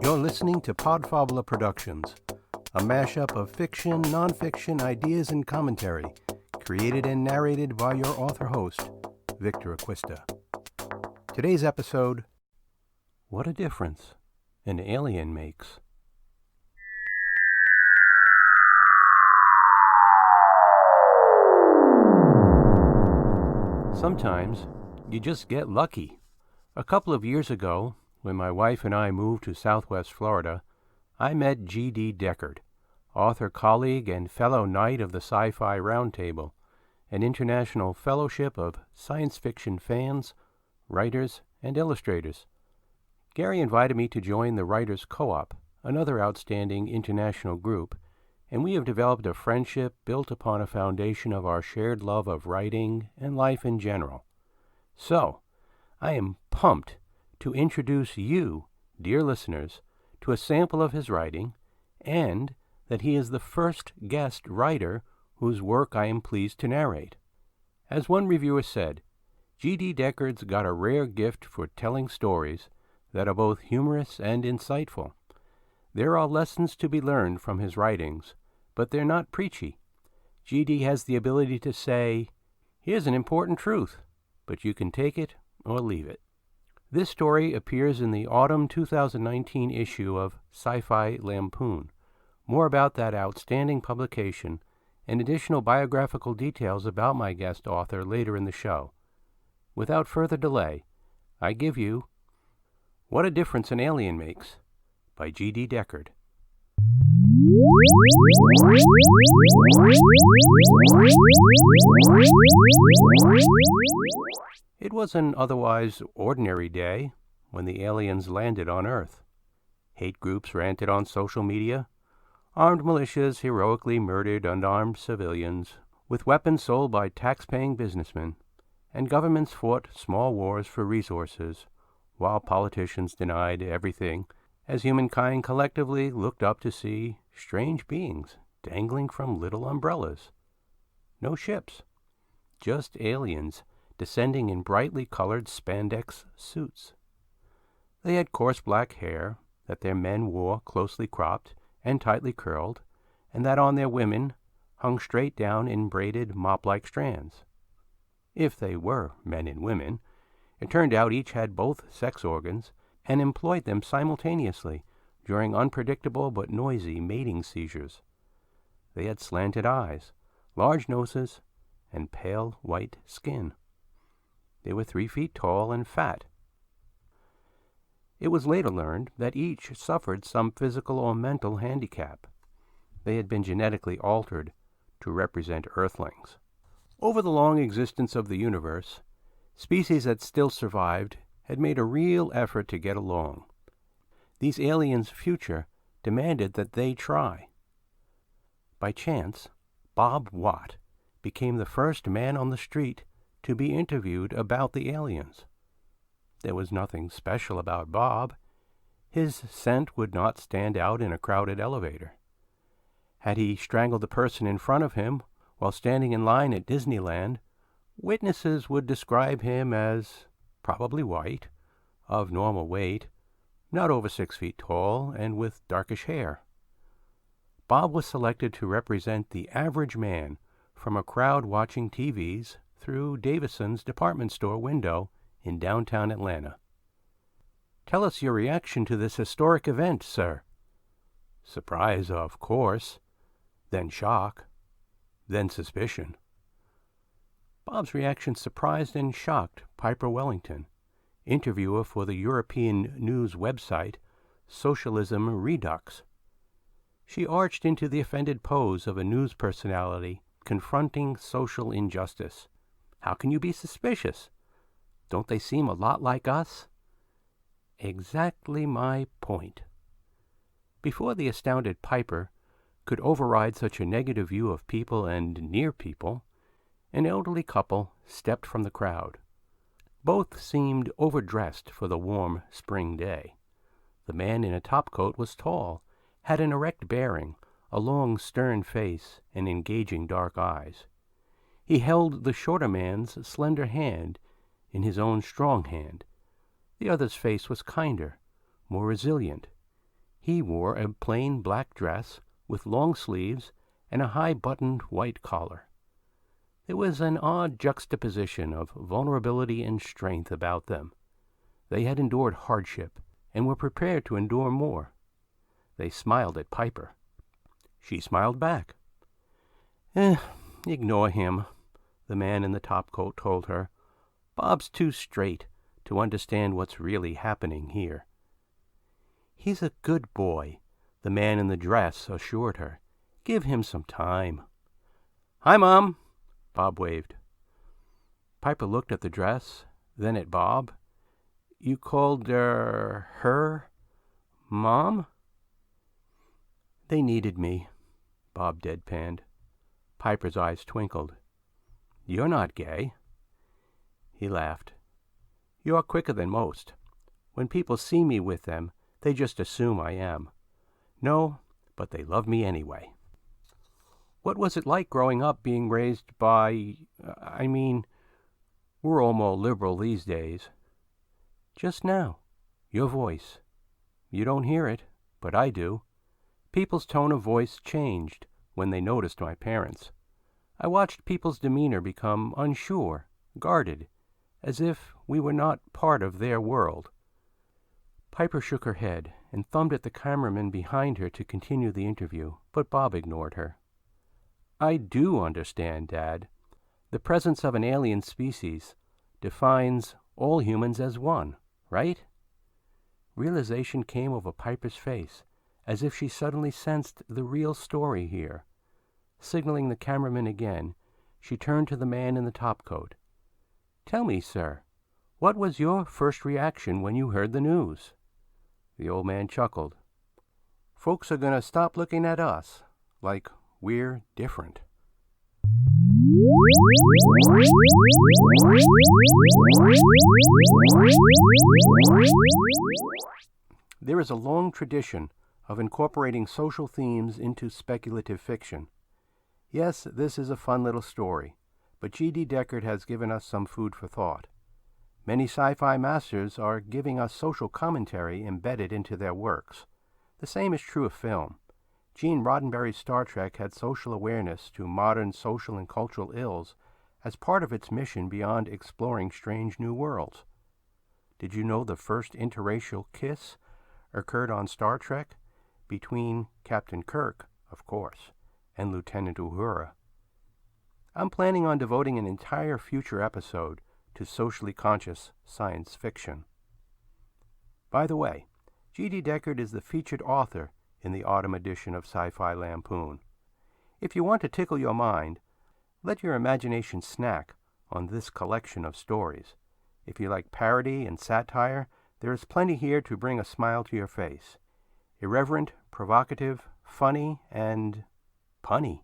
You're listening to PODFOBLER Productions, a mashup of fiction, nonfiction, ideas, and commentary, created and narrated by your author-host, Victor Acquista. Today's episode, What a Difference an Alien Makes. Sometimes you just get lucky. A couple of years ago, when my wife and I moved to Southwest Florida, I met GD Deckard, author colleague and fellow knight of the Sci-Fi Roundtable, an international fellowship of science fiction fans, writers, and illustrators. Gary invited me to join the Writers Co-op, another outstanding international group, and we have developed a friendship built upon a foundation of our shared love of writing and life in general. So, I am pumped to introduce you, dear listeners, to a sample of his writing, and that he is the first guest writer whose work I am pleased to narrate. As one reviewer said, GD Deckard's got a rare gift for telling stories that are both humorous and insightful. There are lessons to be learned from his writings, but they're not preachy. GD has the ability to say, here's an important truth, but you can take it or leave it. This story appears in the autumn 2019 issue of Sci-Fi Lampoon. More about that outstanding publication and additional biographical details about my guest author later in the show. Without further delay, I give you What a Difference an Alien Makes by GD Deckard. It was an otherwise ordinary day when the aliens landed on Earth. Hate groups ranted on social media. Armed militias heroically murdered unarmed civilians with weapons sold by tax-paying businessmen, and governments fought small wars for resources, while politicians denied everything as humankind collectively looked up to see strange beings dangling from little umbrellas. No ships, just aliens descending in brightly colored spandex suits. They had coarse black hair that their men wore closely cropped and tightly curled, and that on their women hung straight down in braided mop-like strands. If they were men and women, it turned out each had both sex organs and employed them simultaneously during unpredictable but noisy mating seizures. They had slanted eyes, large noses, and pale white skin. They were 3 feet tall and fat. It was later learned that each suffered some physical or mental handicap. They had been genetically altered to represent Earthlings. Over the long existence of the universe, species that still survived had made a real effort to get along. These aliens' future demanded that they try. By chance, Bob Watt became the first man on the street to be interviewed about the aliens. There was nothing special about Bob. His scent would not stand out in a crowded elevator. Had he strangled the person in front of him while standing in line at Disneyland, witnesses would describe him as probably white, of normal weight, not over 6 feet tall, and with darkish hair. Bob was selected to represent the average man from a crowd watching TVs through Davison's department store window in downtown Atlanta. Tell us your reaction to this historic event, sir. Surprise, of course, then shock, then suspicion. Bob's reaction surprised and shocked Piper Wellington, interviewer for the European news website Socialism Redux. She arched into the offended pose of a news personality confronting social injustice. How can you be suspicious? Don't they seem a lot like us? Exactly my point. Before the astounded Piper could override such a negative view of people and near people, an elderly couple stepped from the crowd. Both seemed overdressed for the warm spring day. The man in a topcoat was tall, had an erect bearing, a long stern face, and engaging dark eyes. He held the shorter man's slender hand in his own strong hand. The other's face was kinder, more resilient. He wore a plain black dress with long sleeves and a high-buttoned white collar. There was an odd juxtaposition of vulnerability and strength about them. They had endured hardship and were prepared to endure more. They smiled at Piper. She smiled back. Ignore him," the man in the topcoat told her. "Bob's too straight to understand what's really happening here." "He's a good boy," the man in the dress assured her. "Give him some time." "Hi, Mom," Bob waved. Piper looked at the dress, then at Bob. "You called her Mom?" "They needed me," Bob deadpanned. Piper's eyes twinkled. "You're not gay." He laughed. "You're quicker than most. When people see me with them, they just assume I am. No, but they love me anyway." "What was it like growing up being raised by, we're all more liberal these days." "Just now. Your voice. You don't hear it, but I do. People's tone of voice changed when they noticed my parents. I watched people's demeanor become unsure, guarded, as if we were not part of their world." Piper shook her head and thumbed at the cameraman behind her to continue the interview, but Bob ignored her. "I do understand, Dad. The presence of an alien species defines all humans as one, right?" Realization came over Piper's face, as if she suddenly sensed the real story here. Signaling the cameraman again, she turned to the man in the topcoat. "Tell me, sir, what was your first reaction when you heard the news?" The old man chuckled. "Folks are going to stop looking at us like we're different." There is a long tradition of incorporating social themes into speculative fiction. Yes, this is a fun little story, but GD Deckard has given us some food for thought. Many sci-fi masters are giving us social commentary embedded into their works. The same is true of film. Gene Roddenberry's Star Trek had social awareness to modern social and cultural ills as part of its mission beyond exploring strange new worlds. Did you know the first interracial kiss occurred on Star Trek between Captain Kirk, of course, and Lieutenant Uhura? I'm planning on devoting an entire future episode to socially conscious science fiction. By the way, GD Deckard is the featured author in the autumn edition of Sci-Fi Lampoon. If you want to tickle your mind, let your imagination snack on this collection of stories. If you like parody and satire, there is plenty here to bring a smile to your face. Irreverent, provocative, funny, and punny.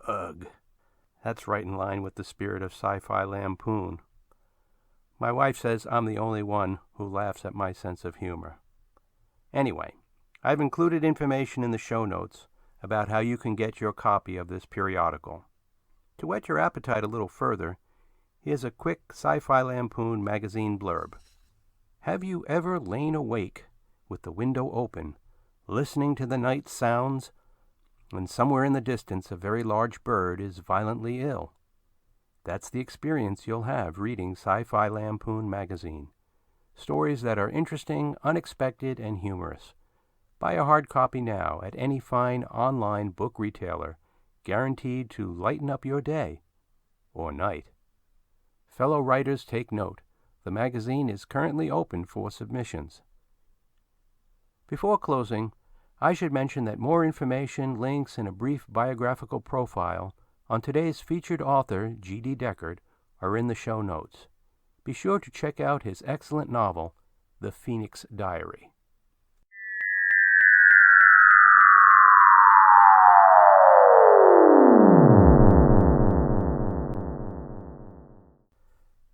Ugh. That's right in line with the spirit of Sci-Fi Lampoon. My wife says I'm the only one who laughs at my sense of humor. Anyway, I've included information in the show notes about how you can get your copy of this periodical. To whet your appetite a little further, here's a quick Sci-Fi Lampoon Magazine blurb. Have you ever lain awake with the window open, listening to the night sounds, when somewhere in the distance a very large bird is violently ill? That's the experience you'll have reading Sci-Fi Lampoon Magazine. Stories that are interesting, unexpected, and humorous. Buy a hard copy now at any fine online book retailer, guaranteed to lighten up your day or night. Fellow writers, take note. The magazine is currently open for submissions. Before closing, I should mention that more information, links, and a brief biographical profile on today's featured author, GD Deckard, are in the show notes. Be sure to check out his excellent novel, The Phoenix Diary.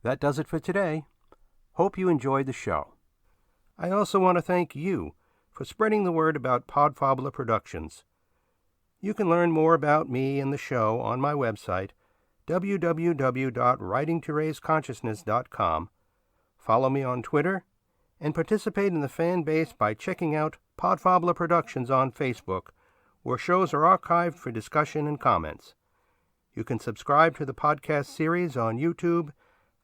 That does it for today. Hope you enjoyed the show. I also want to thank you for spreading the word about PODFOBLER Productions. You can learn more about me and the show on my website, www.writingtoraiseConsciousness.com. Follow me on Twitter, and participate in the fan base by checking out PODFOBLER Productions on Facebook, where shows are archived for discussion and comments. You can subscribe to the podcast series on YouTube,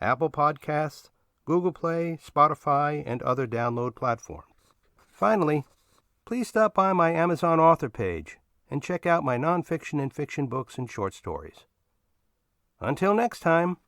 Apple Podcasts, Google Play, Spotify, and other download platforms. Finally, please stop by my Amazon author page and check out my nonfiction and fiction books and short stories. Until next time.